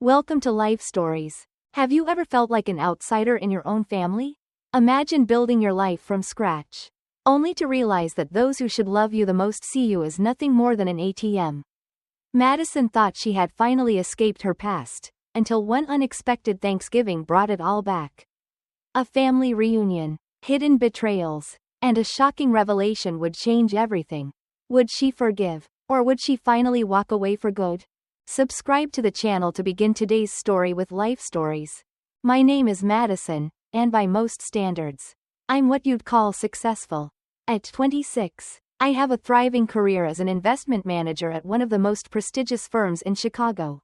Welcome to Life Stories. Have you ever felt like an outsider in your own family? Imagine building your life from scratch, only to realize that those who should love you the most see you as nothing more than an ATM. Madison thought she had finally escaped her past, until one unexpected Thanksgiving brought it all back. A family reunion, hidden betrayals, and a shocking revelation would change everything. Would she forgive, or would she finally walk away for good? Subscribe to the channel to begin today's story with Life Stories. My name is Madison, and by most standards, I'm what you'd call successful. At 26, I have a thriving career as an investment manager at one of the most prestigious firms in Chicago.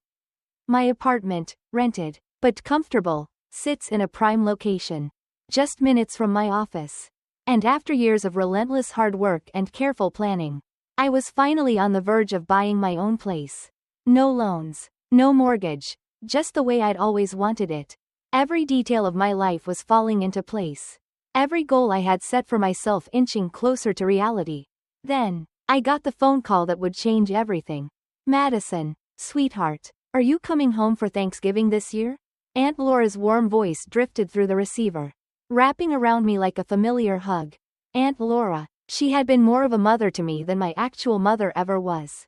My apartment, rented, but comfortable, sits in a prime location, just minutes from my office. And after years of relentless hard work and careful planning, I was finally on the verge of buying my own place. No loans, no mortgage, just the way I'd always wanted it. Every detail of my life was falling into place. Every goal I had set for myself inching closer to reality. Then, I got the phone call that would change everything. Madison, sweetheart, are you coming home for Thanksgiving this year? Aunt Laura's warm voice drifted through the receiver, wrapping around me like a familiar hug. Aunt Laura, she had been more of a mother to me than my actual mother ever was.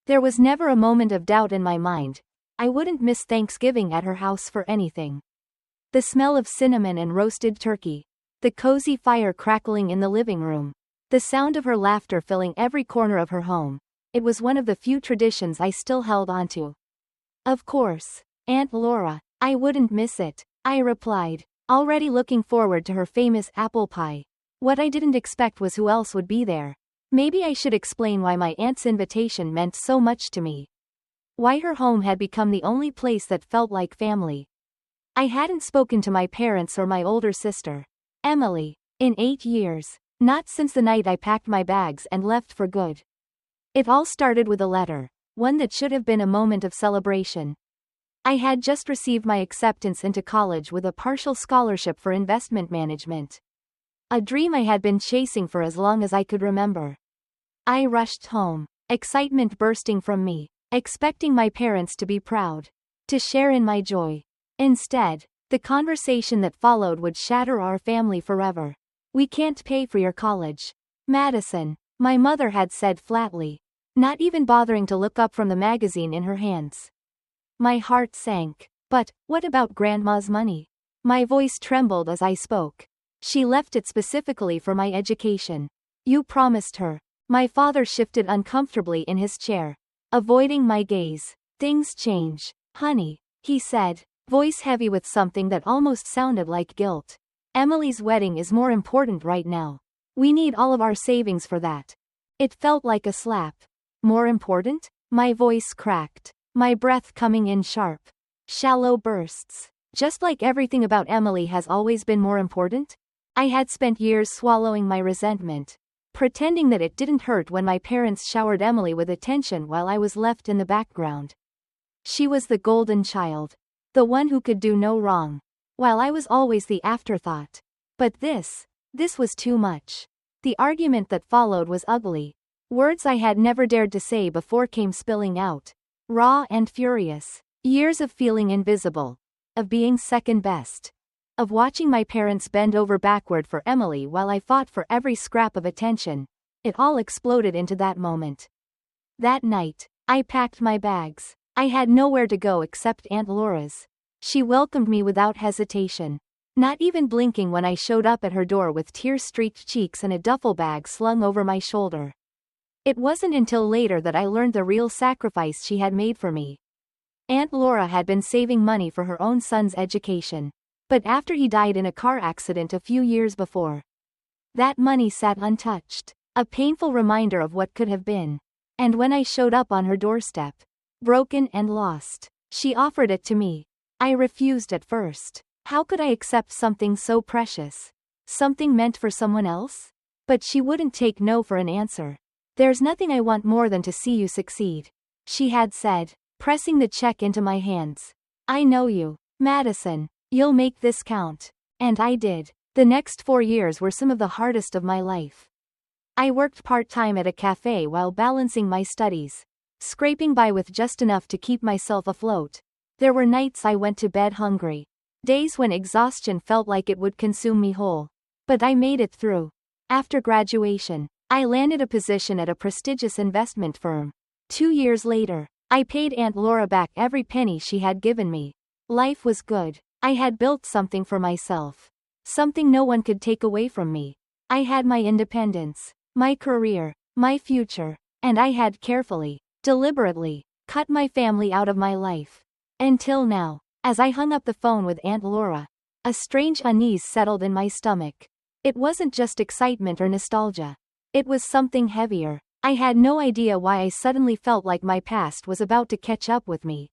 There was never a moment of doubt in my mind. I wouldn't miss Thanksgiving at her house for anything. The smell of cinnamon and roasted turkey, the cozy fire crackling in the living room, the sound of her laughter filling every corner of her home. It was one of the few traditions I still held onto. Of course, Aunt Laura, I wouldn't miss it, I replied, already looking forward to her famous apple pie. What I didn't expect was who else would be there. Maybe I should explain why my aunt's invitation meant so much to me. Why her home had become the only place that felt like family. I hadn't spoken to my parents or my older sister, Emily, in 8 years, not since the night I packed my bags and left for good. It all started with a letter, one that should have been a moment of celebration. I had just received my acceptance into college with a partial scholarship for investment management. A dream I had been chasing for as long as I could remember. I rushed home, excitement bursting from me, expecting my parents to be proud, to share in my joy. Instead, the conversation that followed would shatter our family forever. We can't pay for your college, Madison, my mother had said flatly, not even bothering to look up from the magazine in her hands. My heart sank. But, what about Grandma's money? My voice trembled as I spoke. She left it specifically for my education. You promised her. My father shifted uncomfortably in his chair, avoiding my gaze. Things change, honey, he said, voice heavy with something that almost sounded like guilt. Emily's wedding is more important right now. We need all of our savings for that. It felt like a slap. More important? My voice cracked, my breath coming in sharp, shallow bursts. Just like everything about Emily has always been more important? I had spent years swallowing my resentment, pretending that it didn't hurt when my parents showered Emily with attention while I was left in the background. She was the golden child, the one who could do no wrong, while I was always the afterthought. But this was too much. The argument that followed was ugly. Words I had never dared to say before came spilling out, raw and furious. Years of feeling invisible, of being second best, of watching my parents bend over backward for Emily while I fought for every scrap of attention. It all exploded into that moment. That night, I packed my bags. I had nowhere to go except Aunt Laura's. She welcomed me without hesitation, not even blinking when I showed up at her door with tear-streaked cheeks and a duffel bag slung over my shoulder. It wasn't until later that I learned the real sacrifice she had made for me. Aunt Laura had been saving money for her own son's education. But after he died in a car accident a few years before, that money sat untouched, a painful reminder of what could have been. And when I showed up on her doorstep, broken and lost, she offered it to me. I refused at first. How could I accept something so precious? Something meant for someone else? But she wouldn't take no for an answer. There's nothing I want more than to see you succeed, she had said, pressing the check into my hands. I know you, Madison. You'll make this count. And I did. The next 4 years were some of the hardest of my life. I worked part-time at a cafe while balancing my studies, scraping by with just enough to keep myself afloat. There were nights I went to bed hungry. Days when exhaustion felt like it would consume me whole. But I made it through. After graduation, I landed a position at a prestigious investment firm. 2 years later, I paid Aunt Laura back every penny she had given me. Life was good. I had built something for myself. Something no one could take away from me. I had my independence, my career, my future, and I had carefully, deliberately, cut my family out of my life. Until now, as I hung up the phone with Aunt Laura, a strange unease settled in my stomach. It wasn't just excitement or nostalgia. It was something heavier. I had no idea why I suddenly felt like my past was about to catch up with me.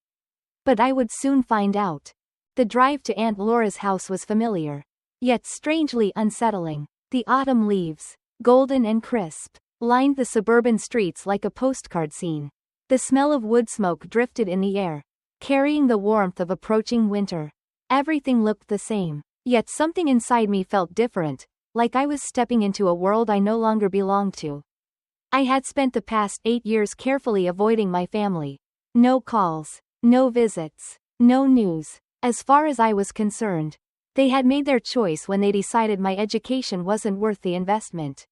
But I would soon find out. The drive to Aunt Laura's house was familiar, yet strangely unsettling. The autumn leaves, golden and crisp, lined the suburban streets like a postcard scene. The smell of wood smoke drifted in the air, carrying the warmth of approaching winter. Everything looked the same, yet something inside me felt different, like I was stepping into a world I no longer belonged to. I had spent the past 8 years carefully avoiding my family. No calls, no visits, no news. As far as I was concerned, they had made their choice when they decided my education wasn't worth the investment.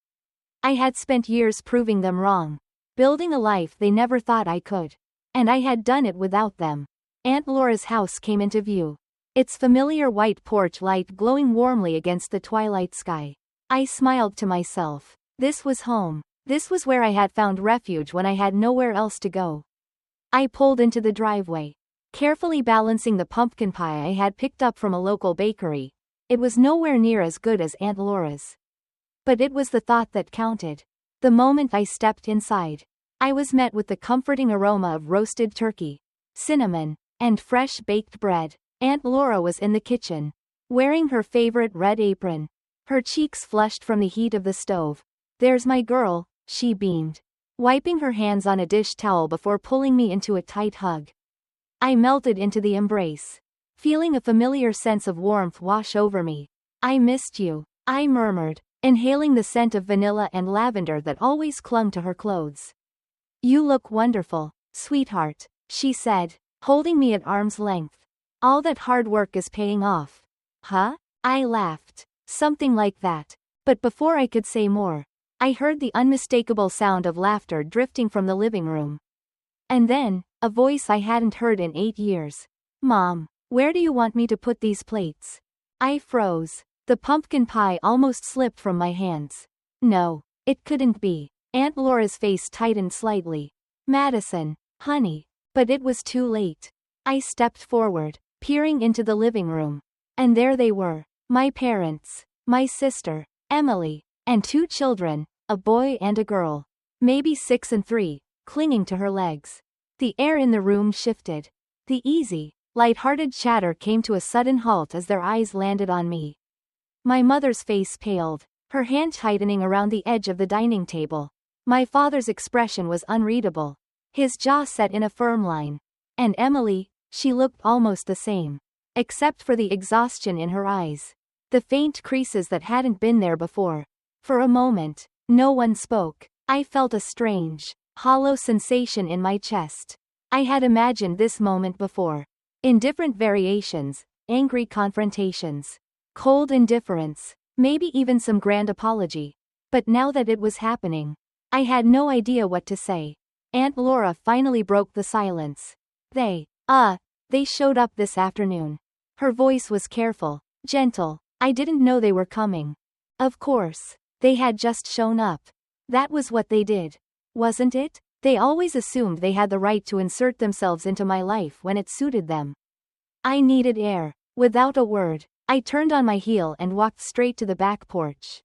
I had spent years proving them wrong, building a life they never thought I could. And I had done it without them. Aunt Laura's house came into view, its familiar white porch light glowing warmly against the twilight sky. I smiled to myself. This was home. This was where I had found refuge when I had nowhere else to go. I pulled into the driveway, carefully balancing the pumpkin pie I had picked up from a local bakery. It was nowhere near as good as Aunt Laura's. But it was the thought that counted. The moment I stepped inside, I was met with the comforting aroma of roasted turkey, cinnamon, and fresh baked bread. Aunt Laura was in the kitchen, wearing her favorite red apron, her cheeks flushed from the heat of the stove. "There's my girl," she beamed, wiping her hands on a dish towel before pulling me into a tight hug. I melted into the embrace, feeling a familiar sense of warmth wash over me. "I missed you," I murmured, inhaling the scent of vanilla and lavender that always clung to her clothes. "You look wonderful, sweetheart," she said, holding me at arm's length. "All that hard work is paying off." "Huh?" I laughed. "Something like that." But before I could say more, I heard the unmistakable sound of laughter drifting from the living room. And then, a voice I hadn't heard in 8 years. "Mom, where do you want me to put these plates?" I froze. The pumpkin pie almost slipped from my hands. No, it couldn't be. Aunt Laura's face tightened slightly. "Madison, honey." But it was too late. I stepped forward, peering into the living room. And there they were, my parents, my sister, Emily, and 2 children, a boy and a girl, maybe 6 and 3, clinging to her legs. The air in the room shifted. The easy, light-hearted chatter came to a sudden halt as their eyes landed on me. My mother's face paled, her hand tightening around the edge of the dining table. My father's expression was unreadable, his jaw set in a firm line. And Emily, she looked almost the same, except for the exhaustion in her eyes, the faint creases that hadn't been there before. For a moment, no one spoke. I felt a strange, hollow sensation in my chest. I had imagined this moment before. In different variations, angry confrontations, cold indifference, maybe even some grand apology. But now that it was happening, I had no idea what to say. Aunt Laura finally broke the silence. They showed up this afternoon." Her voice was careful, gentle. "I didn't know they were coming." Of course. They had just shown up. That was what they did, wasn't it? They always assumed they had the right to insert themselves into my life when it suited them. I needed air. Without a word, I turned on my heel and walked straight to the back porch.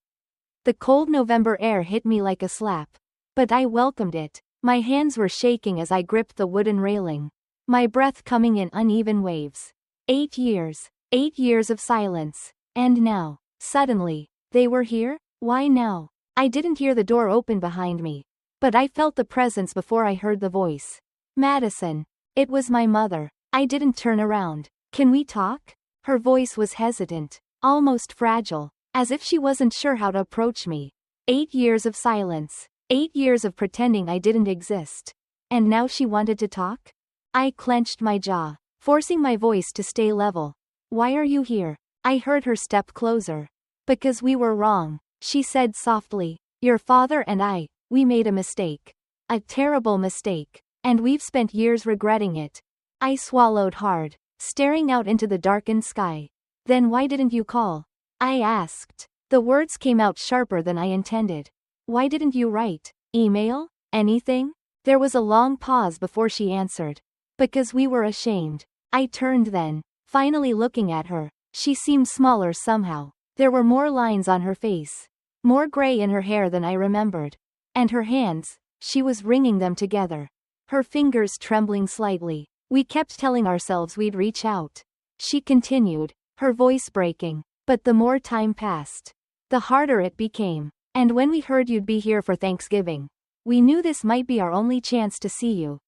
The cold November air hit me like a slap. But I welcomed it. My hands were shaking as I gripped the wooden railing, my breath coming in uneven waves. 8 years. 8 years of silence. And now, suddenly, they were here? Why now? I didn't hear the door open behind me, but I felt the presence before I heard the voice. "Madison." It was my mother. I didn't turn around. "Can we talk?" Her voice was hesitant, almost fragile, as if she wasn't sure how to approach me. 8 years of silence. 8 years of pretending I didn't exist. And now she wanted to talk? I clenched my jaw, forcing my voice to stay level. Why are you here? I heard her step closer. Because we were wrong, she said softly. Your father and I, we made a mistake. A terrible mistake. And we've spent years regretting it. I swallowed hard, staring out into the darkened sky. Then why didn't you call? I asked. The words came out sharper than I intended. Why didn't you write? Email? Anything? There was a long pause before she answered. Because we were ashamed. I turned then, finally looking at her. She seemed smaller somehow. There were more lines on her face. More gray in her hair than I remembered. And her hands, she was wringing them together. Her fingers trembling slightly. We kept telling ourselves we'd reach out. She continued, her voice breaking. But the more time passed, the harder it became. And when we heard you'd be here for Thanksgiving, we knew this might be our only chance to see you.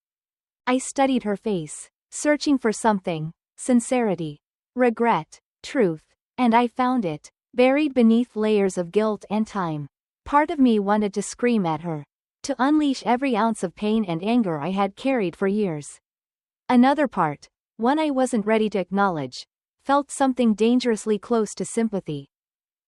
I studied her face, searching for something, sincerity, regret, truth, and I found it, buried beneath layers of guilt and time. Part of me wanted to scream at her, to unleash every ounce of pain and anger I had carried for years. Another part, one I wasn't ready to acknowledge, felt something dangerously close to sympathy.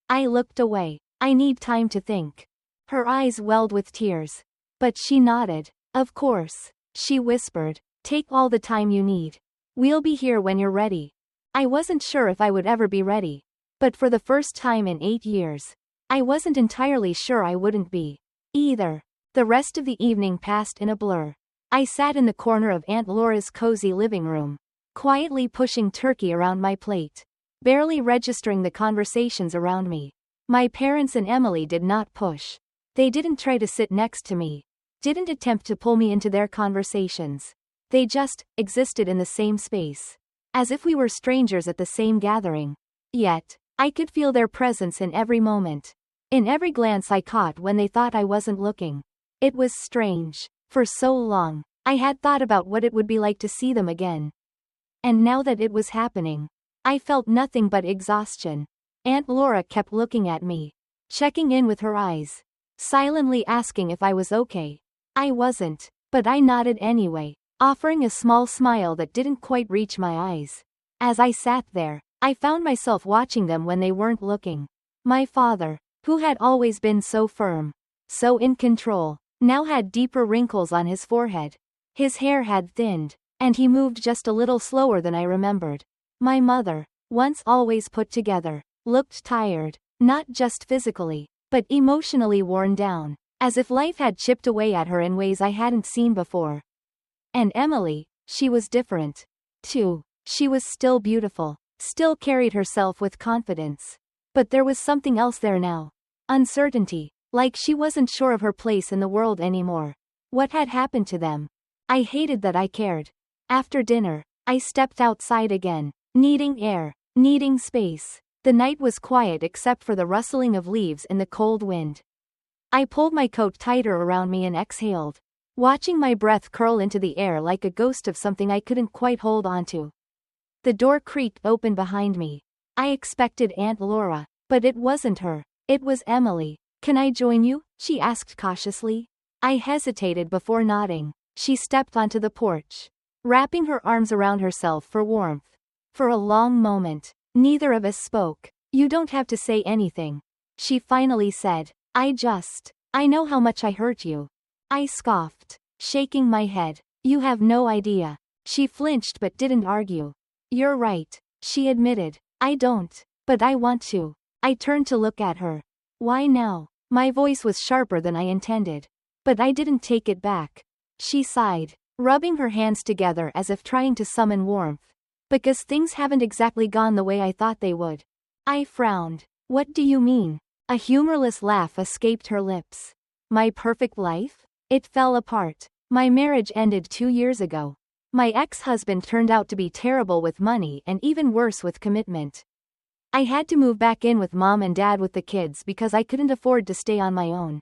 I looked away. I need time to think. Her eyes welled with tears. But she nodded. Of course, she whispered. Take all the time you need. We'll be here when you're ready. I wasn't sure if I would ever be ready. But for the first time in 8 years, I wasn't entirely sure I wouldn't be either. The rest of the evening passed in a blur. I sat in the corner of Aunt Laura's cozy living room, quietly pushing turkey around my plate, barely registering the conversations around me. My parents and Emily did not push. They didn't try to sit next to me, didn't attempt to pull me into their conversations. They just existed in the same space, as if we were strangers at the same gathering. Yet, I could feel their presence in every moment, in every glance I caught when they thought I wasn't looking. It was strange. For so long, I had thought about what it would be like to see them again. And now that it was happening, I felt nothing but exhaustion. Aunt Laura kept looking at me, checking in with her eyes, silently asking if I was okay. I wasn't, but I nodded anyway, offering a small smile that didn't quite reach my eyes. As I sat there, I found myself watching them when they weren't looking. My father, who had always been so firm, so in control, now had deeper wrinkles on his forehead. His hair had thinned, and he moved just a little slower than I remembered. My mother, once always put together, looked tired, not just physically, but emotionally worn down, as if life had chipped away at her in ways I hadn't seen before. And Emily, she was different, too. She was still beautiful, still carried herself with confidence. But there was something else there now. Uncertainty, like she wasn't sure of her place in the world anymore. What had happened to them? I hated that I cared. After dinner, I stepped outside again, needing air, needing space. The night was quiet except for the rustling of leaves in the cold wind. I pulled my coat tighter around me and exhaled, watching my breath curl into the air like a ghost of something I couldn't quite hold onto. The door creaked open behind me. I expected Aunt Laura, but it wasn't her. It was Emily. Can I join you? She asked cautiously. I hesitated before nodding. She stepped onto the porch, wrapping her arms around herself for warmth. For a long moment, neither of us spoke. You don't have to say anything, she finally said. I know how much I hurt you. I scoffed, shaking my head. You have no idea. She flinched but didn't argue. You're right, she admitted. I don't, but I want to. I turned to look at her. Why now? My voice was sharper than I intended. But I didn't take it back. She sighed, rubbing her hands together as if trying to summon warmth. Because things haven't exactly gone the way I thought they would. I frowned. What do you mean? A humorless laugh escaped her lips. My perfect life? It fell apart. My marriage ended 2 years ago. My ex-husband turned out to be terrible with money and even worse with commitment. I had to move back in with mom and dad with the kids because I couldn't afford to stay on my own.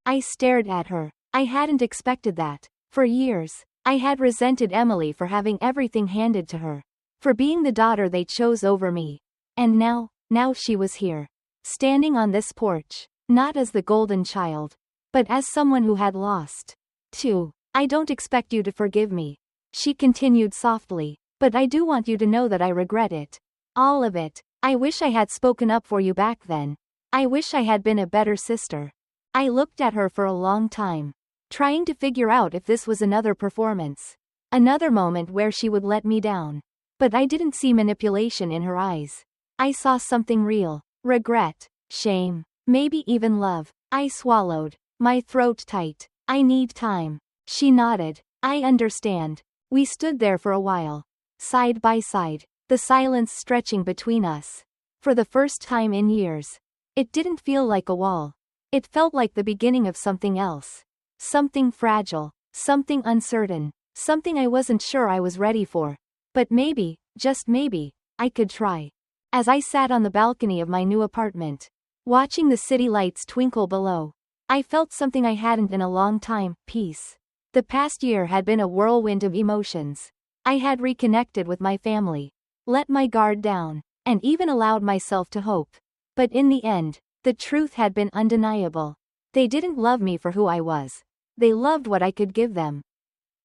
I stared at her. I hadn't expected that. For years, I had resented Emily for having everything handed to her, for being the daughter they chose over me. And now she was here, standing on this porch, not as the golden child, but as someone who had lost, too. I don't expect you to forgive me, she continued softly, But I do want you to know that I regret it. All of it. I wish I had spoken up for you back then. I wish I had been a better sister. I looked at her for a long time, trying to figure out if this was another performance. Another moment where she would let me down. But I didn't see manipulation in her eyes. I saw something real. Regret. Shame. Maybe even love. I swallowed, my throat tight. I need time. She nodded. I understand. We stood there for a while, side by side, the silence stretching between us. For the first time in years, it didn't feel like a wall. It felt like the beginning of something else. Something fragile, something uncertain, something I wasn't sure I was ready for. But maybe, just maybe, I could try. As I sat on the balcony of my new apartment, watching the city lights twinkle below, I felt something I hadn't in a long time: peace. The past year had been a whirlwind of emotions. I had reconnected with my family, let my guard down, and even allowed myself to hope. But in the end, the truth had been undeniable. They didn't love me for who I was. They loved what I could give them.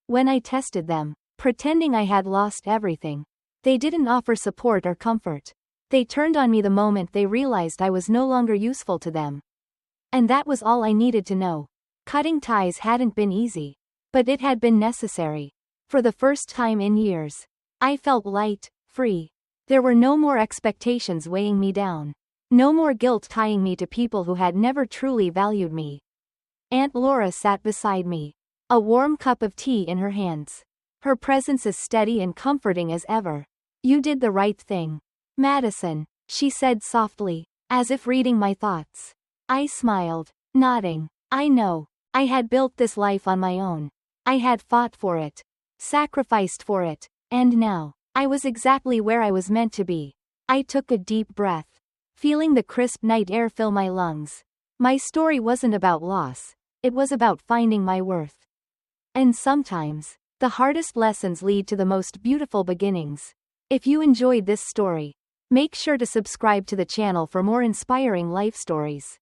When I tested them, pretending I had lost everything, they didn't offer support or comfort. They turned on me the moment they realized I was no longer useful to them. And that was all I needed to know. Cutting ties hadn't been easy, but it had been necessary. For the first time in years, I felt light, free. There were no more expectations weighing me down. No more guilt tying me to people who had never truly valued me. Aunt Laura sat beside me, a warm cup of tea in her hands. Her presence as steady and comforting as ever. "You did the right thing, Madison," she said softly, as if reading my thoughts. I smiled, nodding. I know. I had built this life on my own. I had fought for it, sacrificed for it, and now, I was exactly where I was meant to be. I took a deep breath, feeling the crisp night air fill my lungs. My story wasn't about loss, it was about finding my worth. And sometimes, the hardest lessons lead to the most beautiful beginnings. If you enjoyed this story, make sure to subscribe to the channel for more inspiring life stories.